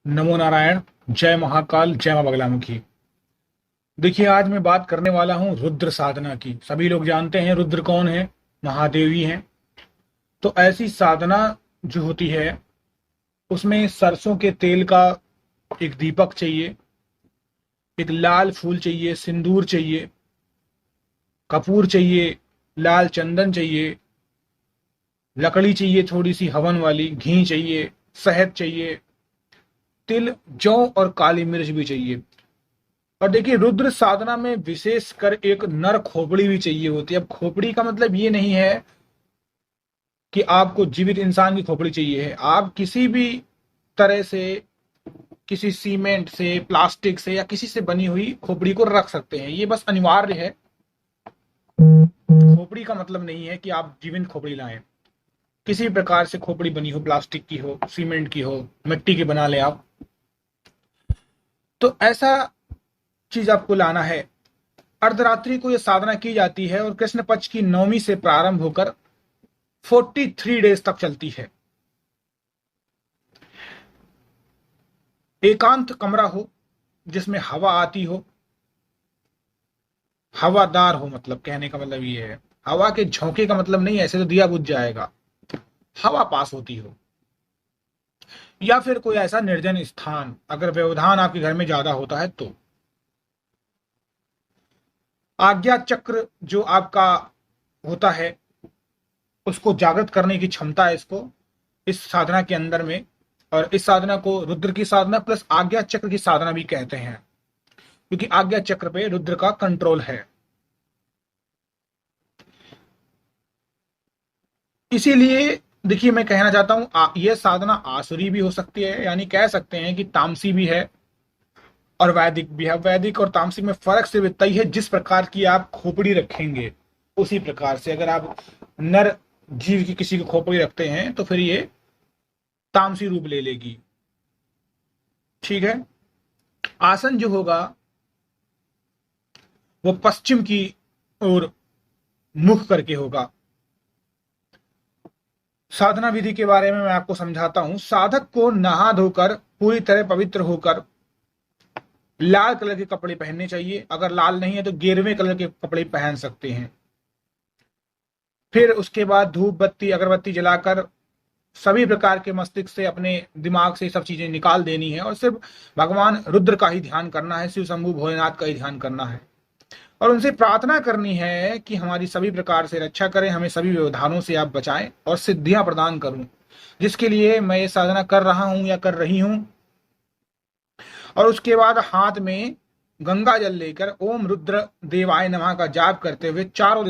नमो नारायण। जय महाकाल, जय मां बगलामुखी। देखिए, आज मैं बात करने वाला हूं रुद्र साधना की। सभी लोग जानते हैं रुद्र कौन है, महादेव ही हैं। तो ऐसी साधना जो होती है उसमें सरसों के तेल का एक दीपक चाहिए, एक लाल फूल चाहिए, सिंदूर चाहिए, कपूर चाहिए, लाल चंदन चाहिए, लकड़ी चाहिए थोड़ी सी हवन वाली, घी चाहिए, शहद चाहिए, तिल, जौ और काली मिर्च भी चाहिए। और देखिए, रुद्र साधना में विशेष कर एक नर खोपड़ी भी चाहिए होती है। अब खोपड़ी का मतलब ये नहीं है कि आपको जीवित इंसान की खोपड़ी चाहिए है। आप किसी भी तरह से, किसी सीमेंट से, प्लास्टिक से या किसी से बनी हुई खोपड़ी को रख सकते हैं। ये बस अनिवार्य है। खोपड़ी का मतलब नहीं है कि आप जीवित खोपड़ी लाएं। किसी भी प्रकार से खोपड़ी बनी हो, प्लास्टिक की हो, सीमेंट की हो, मिट्टी की बना लें आप, तो ऐसा चीज आपको लाना है। अर्धरात्रि को यह साधना की जाती है और कृष्ण पक्ष की नवमी से प्रारंभ होकर 43 डेज तक चलती है। एकांत कमरा हो जिसमें हवा आती हो, हवादार हो, मतलब कहने का मतलब ये है। हवा के झोंके का मतलब नहीं है, ऐसे तो दिया बुझ जाएगा। हवा पास होती हो, या फिर कोई ऐसा निर्जन स्थान, अगर व्यवधान आपके घर में ज्यादा होता है तो। आज्ञा चक्र जो आपका होता है उसको जागृत करने की क्षमता है इसको, इस साधना के अंदर में। और इस साधना को रुद्र की साधना प्लस आज्ञा चक्र की साधना भी कहते हैं, क्योंकि आज्ञा चक्र पे रुद्र का कंट्रोल है। इसीलिए देखिए, मैं कहना चाहता हूं यह साधना आसुरी भी हो सकती है, यानी कह सकते हैं कि तामसी भी है और वैदिक भी है। वैदिक और तामसिक में फर्क सिर्फ इतना ही है, जिस प्रकार की आप खोपड़ी रखेंगे उसी प्रकार से। अगर आप नर जीव की किसी की खोपड़ी रखते हैं तो फिर ये तामसी रूप ले लेगी। ठीक है। आसन जो होगा वो पश्चिम की ओर मुख करके होगा। साधना विधि के बारे में मैं आपको समझाता हूं। साधक को नहा धोकर पूरी तरह पवित्र होकर लाल कलर के कपड़े पहनने चाहिए। अगर लाल नहीं है तो गेरुए कलर के कपड़े पहन सकते हैं। फिर उसके बाद धूप बत्ती अगरबत्ती जलाकर सभी प्रकार के मस्तिष्क से, अपने दिमाग से सब चीजें निकाल देनी है और सिर्फ भगवान रुद्र का ही ध्यान करना है, शिव शंभु भोलेनाथ का ही ध्यान करना है। और उनसे प्रार्थना करनी है कि हमारी सभी प्रकार से रक्षा करें, हमें सभी व्यवधानों से आप बचाएं और सिद्धियां प्रदान करूं, जिसके लिए मैं ये साधना कर रहा हूं या कर रही हूं। और उसके बाद हाथ में गंगा जल लेकर ओम रुद्र देवाय नमः का जाप करते हुए चारों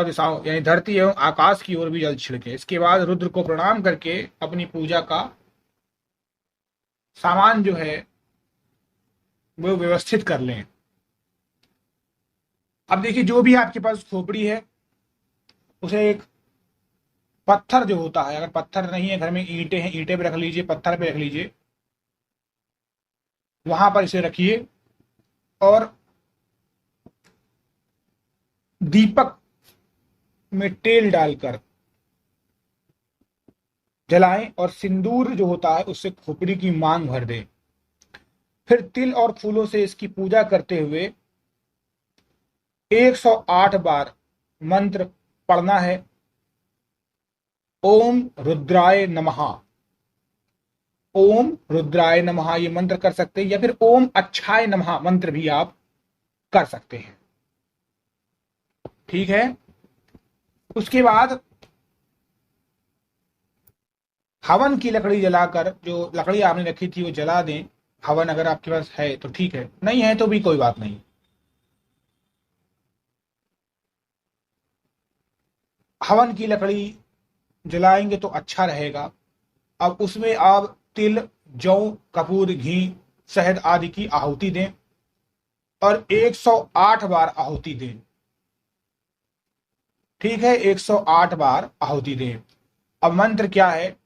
दिशाओं यानी धरती एवं आकाश की ओर भी जल छिड़के। इसके बाद रुद्र को प्रणाम करके अपनी पूजा का सामान जो है वो व्यवस्थित कर लें। अब देखिए, जो भी आपके पास खोपड़ी है उसे एक पत्थर जो होता है, अगर पत्थर नहीं है घर में, ईंटें हैं, ईंटे पे रख लीजिए, पत्थर पे रख लीजिए, वहां पर इसे रखिए और दीपक में तेल डालकर जलाएं और सिंदूर जो होता है उससे खोपड़ी की मांग भर दें। फिर तिल और फूलों से इसकी पूजा करते हुए 108 बार मंत्र पढ़ना है। ओम रुद्राय नमः, ओम रुद्राय नमः ये मंत्र कर सकते हैं, या फिर ओम अच्छाय नमः मंत्र भी आप कर सकते हैं। ठीक है। उसके बाद हवन की लकड़ी जलाकर, जो लकड़ी आपने रखी थी वो जला दें। हवन अगर आपके पास है तो ठीक है, नहीं है तो भी कोई बात नहीं। हवन की लकड़ी जलाएंगे तो अच्छा रहेगा। अब उसमें आप तिल, जौ, कपूर, घी, शहद आदि की आहुति दें और 108 बार आहुति दें। ठीक है, 108 बार आहुति दें। अब मंत्र क्या है?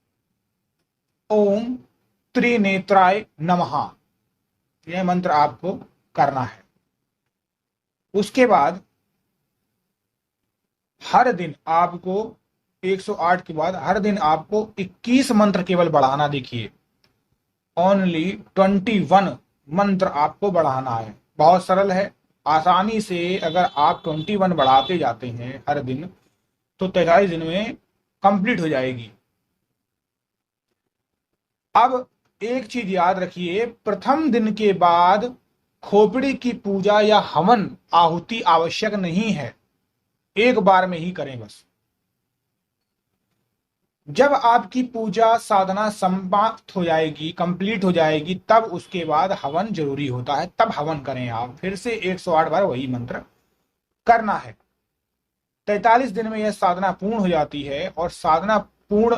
ओम त्रिनेत्राय नमः, यह मंत्र आपको करना है। उसके बाद हर दिन आपको 108 के बाद हर दिन आपको 21 मंत्र केवल बढ़ाना। देखिए, ओनली 21 मंत्र आपको बढ़ाना है। बहुत सरल है, आसानी से अगर आप 21 बढ़ाते जाते हैं हर दिन तो 43 दिन में कंप्लीट हो जाएगी। अब एक चीज याद रखिए, प्रथम दिन के बाद खोपड़ी की पूजा या हवन आहुति आवश्यक नहीं है, एक बार में ही करें बस। जब आपकी पूजा साधना समाप्त हो जाएगी, कंप्लीट हो जाएगी, तब उसके बाद हवन जरूरी होता है, तब हवन करें। आप फिर से 108 बार वही मंत्र करना है। 43 दिन में यह साधना पूर्ण हो जाती है और साधना पूर्ण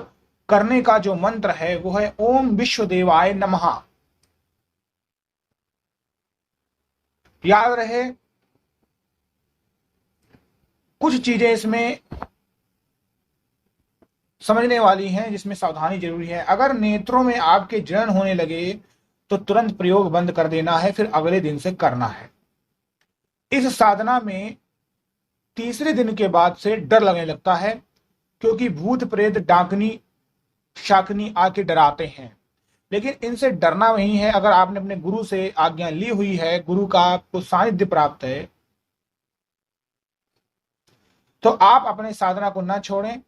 करने का जो मंत्र है वो है ओम विश्वदेवाय नमः। याद रहे, कुछ चीजें इसमें समझने वाली हैं जिसमें सावधानी जरूरी है। अगर नेत्रों में आपके जलन होने लगे तो तुरंत प्रयोग बंद कर देना है, फिर अगले दिन से करना है। इस साधना में तीसरे दिन के बाद से डर लगने लगता है, क्योंकि भूत प्रेत डाकनी शाकनी आके डराते हैं, लेकिन इनसे डरना नहीं है। अगर आपने अपने गुरु से आज्ञा ली हुई है, गुरु का आपको सानिध्य प्राप्त है, तो आप अपने साधना को न छोड़ें।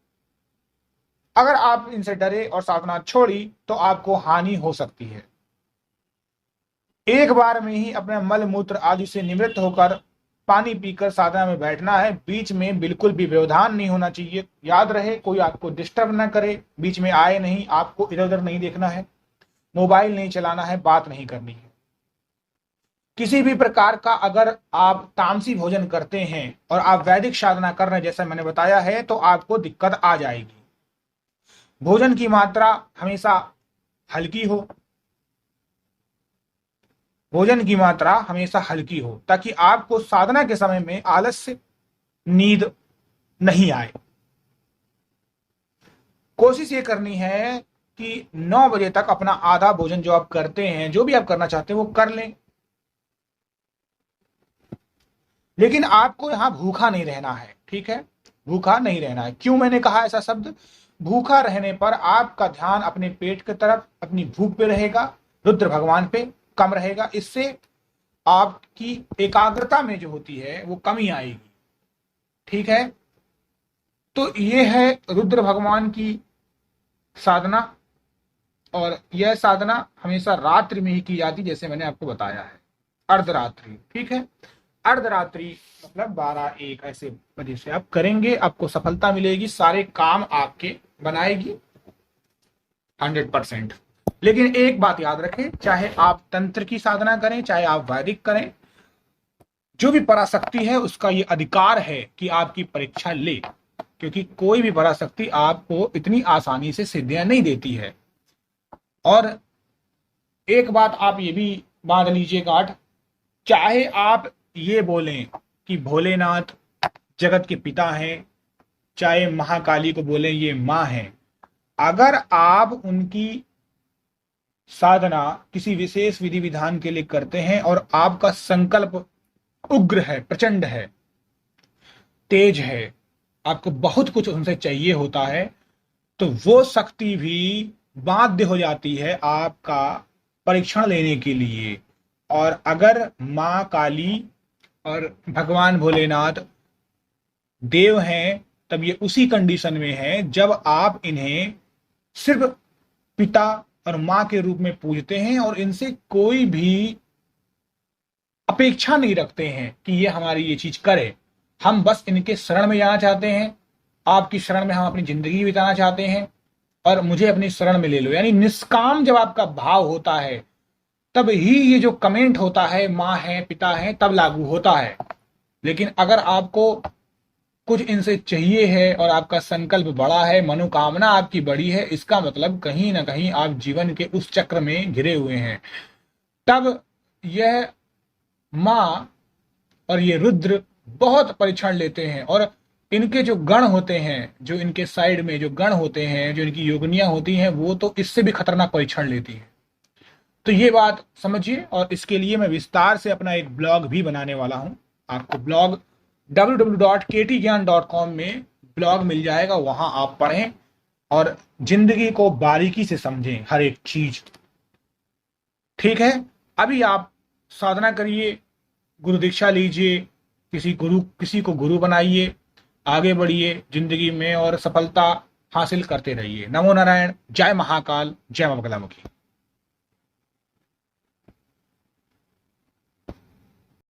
अगर आप इनसे डरे और साधना छोड़ी तो आपको हानि हो सकती है। एक बार में ही अपने मल मूत्र आदि से निवृत्त होकर पानी पीकर साधना में बैठना है। बीच में बिल्कुल भी व्यवधान नहीं होना चाहिए। याद रहे, कोई आपको डिस्टर्ब ना करे, बीच में आए नहीं, आपको इधर उधर नहीं देखना है, मोबाइल नहीं चलाना है, बात नहीं करनी है। किसी भी प्रकार का अगर आप तामसी भोजन करते हैं और आप वैदिक साधना कर रहे हैं, जैसा मैंने बताया है, तो आपको दिक्कत आ जाएगी। भोजन की मात्रा हमेशा हल्की हो, भोजन की मात्रा हमेशा हल्की हो, ताकि आपको साधना के समय में आलस्य, नींद नहीं आए। कोशिश ये करनी है कि 9 बजे तक अपना आधा भोजन जो आप करते हैं, जो भी आप करना चाहते हैं वो कर लें, लेकिन आपको यहां भूखा नहीं रहना है। ठीक है, भूखा नहीं रहना है। क्यों मैंने कहा ऐसा शब्द? भूखा रहने पर आपका ध्यान अपने पेट की तरफ, अपनी भूख पे रहेगा, रुद्र भगवान पे कम रहेगा। इससे आपकी एकाग्रता में जो होती है वो कमी आएगी। ठीक है, तो ये है रुद्र भगवान की साधना, और यह साधना हमेशा रात्रि में ही की जाती, जैसे मैंने आपको बताया है, अर्धरात्रि। ठीक है, अर्धरात्रि मतलब 12-1 ऐसे बजे से आप करेंगे, आपको सफलता मिलेगी, सारे काम आपके बनाएगी 100%। लेकिन एक बात याद रखें, चाहे आप तंत्र की साधना करें, चाहे आप वैदिक करें, जो भी पराशक्ति है उसका ये अधिकार है कि आपकी परीक्षा ले, क्योंकि कोई भी पराशक्ति आपको इतनी आसानी से सिद्धियां नहीं देती है। और एक बात आप ये भी बांध लीजिए गांठ, चाहे आप ये बोलें कि भोलेनाथ जगत के पिता हैं, चाहे महाकाली को बोलें ये मां है, अगर आप उनकी साधना किसी विशेष विधि विधान के लिए करते हैं और आपका संकल्प उग्र है, प्रचंड है, तेज है, आपको बहुत कुछ उनसे चाहिए होता है, तो वो शक्ति भी बाध्य हो जाती है आपका परीक्षण लेने के लिए। और अगर मां काली और भगवान भोलेनाथ देव हैं, तब ये उसी कंडीशन में है जब आप इन्हें सिर्फ पिता और मां के रूप में पूजते हैं और इनसे कोई भी अपेक्षा नहीं रखते हैं कि ये हमारी ये चीज करे। हम बस इनके शरण में जाना चाहते हैं, आपकी शरण में हम अपनी जिंदगी बिताना चाहते हैं और मुझे अपनी शरण में ले लो। यानी निष्काम जब आपका भाव होता है तब ही ये जो कमेंट होता है माँ है पिता है तब लागू होता है। लेकिन अगर आपको कुछ इनसे चाहिए है और आपका संकल्प बड़ा है, मनोकामना आपकी बड़ी है, इसका मतलब कहीं ना कहीं आप जीवन के उस चक्र में घिरे हुए हैं, तब यह माँ और ये रुद्र बहुत परीक्षण लेते हैं। और इनके जो गण होते हैं, जो इनके साइड में जो गण होते हैं, जो इनकी योगिनियां होती हैं, वो तो इससे भी खतरनाक परीक्षण लेती हैं। तो ये बात समझिए, और इसके लिए मैं विस्तार से अपना एक ब्लॉग भी बनाने वाला हूं। आपको ब्लॉग www.ktgyan.com में ब्लॉग मिल जाएगा, वहां आप पढ़ें और जिंदगी को बारीकी से समझें, हर एक चीज। ठीक है, अभी आप साधना करिए, गुरु दीक्षा लीजिए, किसी को गुरु बनाइए, आगे बढ़िए जिंदगी में और सफलता हासिल करते रहिए। नमो नारायण, जय महाकाल, जय मां बगलामुखी।